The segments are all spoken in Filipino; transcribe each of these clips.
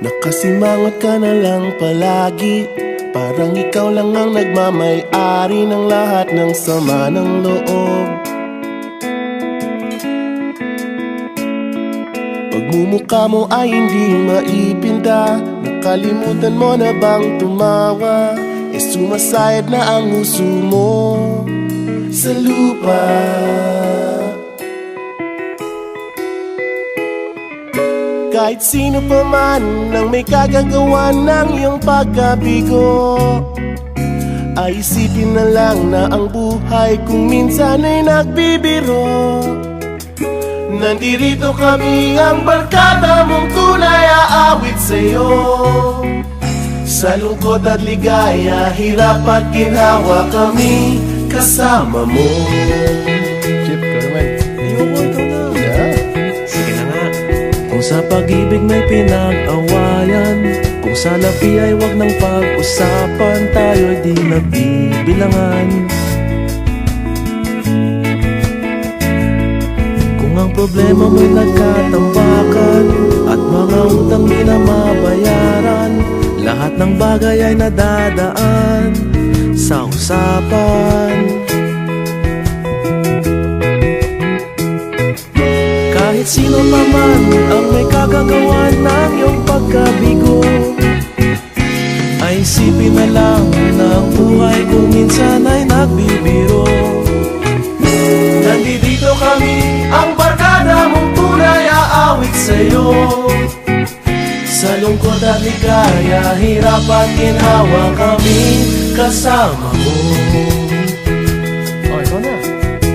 Nakasimangot ka na lang palagi, parang ikaw lang ang nagmamay-ari ng lahat ng sama ng loob. Pagmumukha mo ay hindi maipinta, nakalimutan mo na bang tumawa? E sumasayad na ang huso mo sa lupa. Kahit sino pa man ang may kagagawa ng iyong pagkabigo, ay isipin na lang na ang buhay kung minsan ay nagbibiro. Nandirito kami, ang barkada mong tunay aawit sa'yo. Sa lungkot at ligaya, hirap at ginhawa, kami kasama mo. Chip, ka naman. Ayoko, ikaw na. Yeah. Sige na nga. Kung sa pag-ibig may pinag-awayan, kung sa labi ay wag nang pag-usapan, tayo'y di nagbibilangan. Kung ang problema mo'y nagkatambakan at mga utang di na mabayaran, lahat ng bagay ay nadadaan sa usapan. Kahit sino pa man ang may kagagawa ng iyong pagkabigo, ay isipin na lang na ang buhay kung minsan ay nagbibiro. Nandito kami, ang barkada mong tunay aawit sa'yo. Sa lungkot at ligaya, hirap at ginhawa, kami kasama mo. Oh, ikaw na.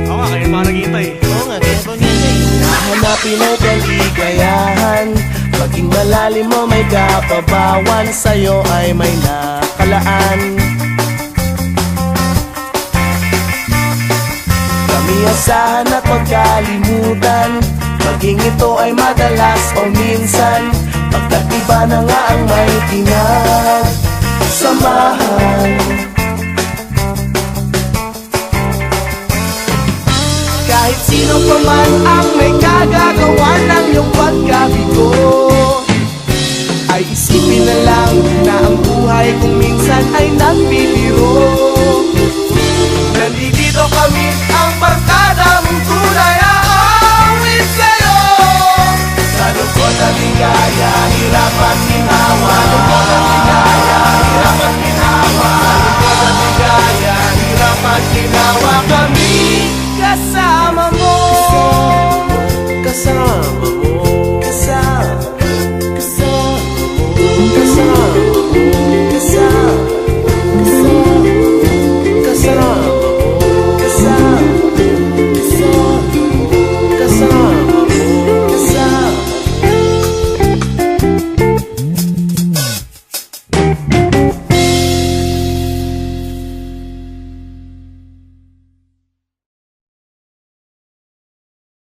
Oo nga, kaya pa nag-iintay. Oo nga, kaya pa nintay. Hahanapin ay kaligayahan, maging malalim mo may kapabawan, sa'yo ay may nakalaan. Kami asahan at magkalimutan, maging ito ay madalas o minsan, pagkat iba na nga ang may pinagsamahan. Kahit sino pa man ang may kagagawa ng iyong pagkabigo, ay isipin na lang na ang buhay kung minsan ay nagbibiro. Nandito kami, ang barkada mong tunay aawit sa'yo. Sa lungkot at ligaya, hirap at ginhawa. Sa lungkot at ligaya, hirap at ginhawa. Sa lungkot at ligaya, hirap at ginhawa, kami kasama mo. Kasama